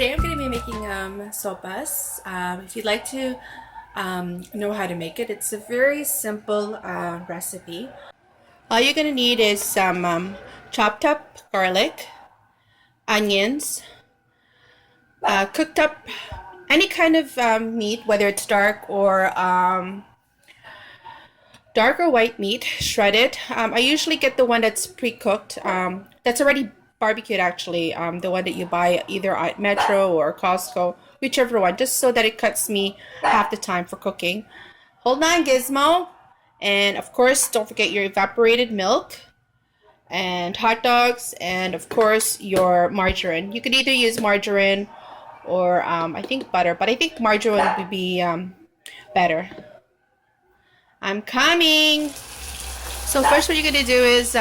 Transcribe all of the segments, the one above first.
Today I'm going to be making sopas. If you'd like to know how to make it, it's a very simple recipe. All you're going to need is some chopped up garlic, onions, cooked up any kind of meat, whether it's dark or white meat, shredded. I usually get the one that's pre-cooked, that's already barbecued actually, the one that you buy either at Metro or Costco, whichever one, just so that it cuts me half the time for cooking. Hold on, Gizmo. And of course, don't forget your evaporated milk and hot dogs, and of course your margarine. You could either use margarine or I think butter, but I think margarine would be better. I'm coming. So first what you're gonna do is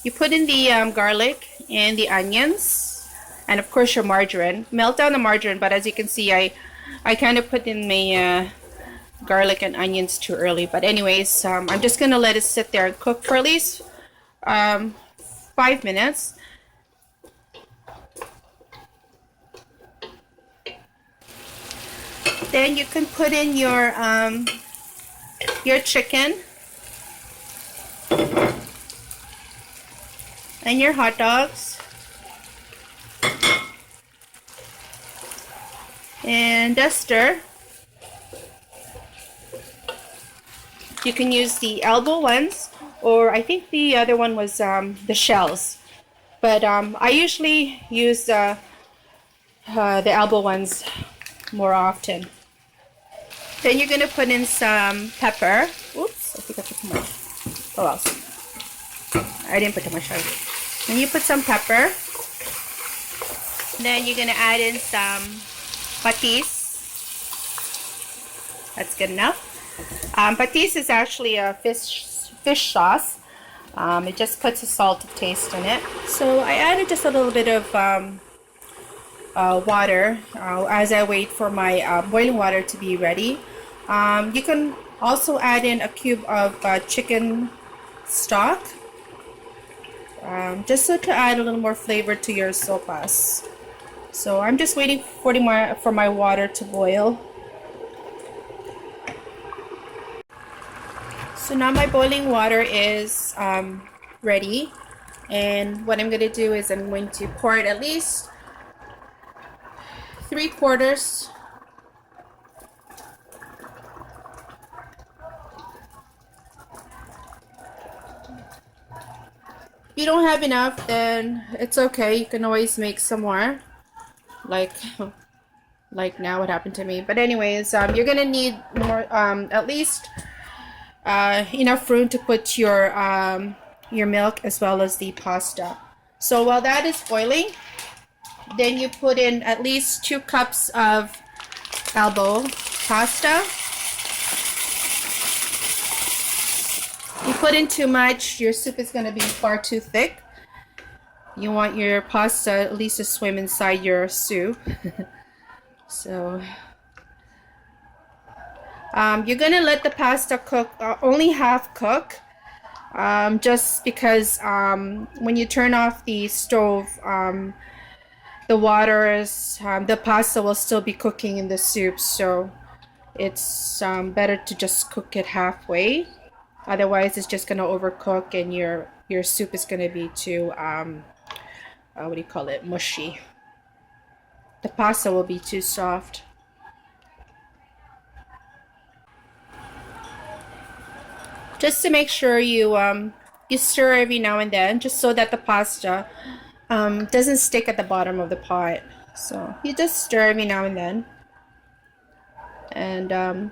you put in the garlic and the onions, and of course your margarine. Melt down the margarine, but as you can see, I kind of put in my garlic and onions too early. But anyways, I'm just gonna let it sit there and cook for at least 5 minutes. Then you can put in your chicken and your hot dogs and just stir. You can use the elbow ones, or I think the other one was the shells, but I usually use the elbow ones more often. Then you're gonna put in some pepper. Oops, I think I put too much. Oh well, I didn't put too much. Then you put some pepper. Then you're gonna add in some patis. That's good enough. Patis is actually a fish sauce. It just puts a salty taste in it. So I added just a little bit of water as I wait for my boiling water to be ready. You can also add in a cube of chicken stock, just so to add a little more flavor to your sopas. So I'm just waiting for my water to boil. So now my boiling water is ready, and what I'm going to do is I'm going to pour it at least 3/4. If you don't have enough, then it's okay. You can always make some more, like now what happened to me. But anyways, you're gonna need more, at least enough room to put your milk as well as the pasta. So while that is boiling, then you put in at least 2 cups of elbow pasta. You put in too much, your soup is going to be far too thick. You want your pasta at least to swim inside your soup. So you're going to let the pasta cook, only half cook, just because when you turn off the stove, the water is, the pasta will still be cooking in the soup, so it's better to just cook it halfway. Otherwise, it's just going to overcook, and your soup is going to be too, what do you call it, mushy. The pasta will be too soft. Just to make sure you stir every now and then, just so that the pasta doesn't stick at the bottom of the pot. So you just stir every now and then, and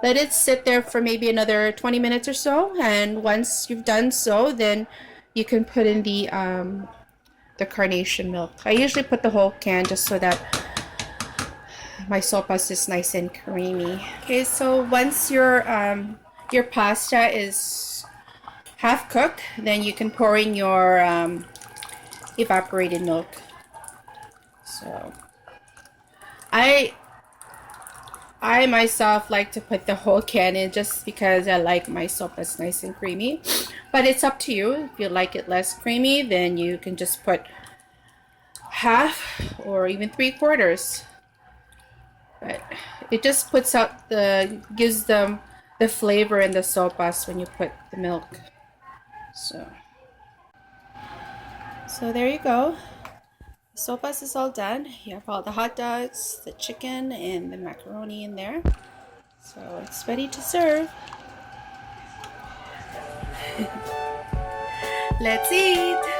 let it sit there for maybe another 20 minutes or so. And once you've done so, then you can put in the carnation milk. I usually put the whole can just so that my sopas is nice and creamy. Okay, so once your pasta is half cooked, then you can pour in your evaporated milk. So I myself like to put the whole can in, just because I like my sopas nice and creamy. But it's up to you. If you like it less creamy, then you can just put half or even 3/4. But it just puts out gives them the flavor in the sopas when you put the milk. So there you go. The sopas is all done. You have all the hot dogs, the chicken, and the macaroni in there. So it's ready to serve. Let's eat!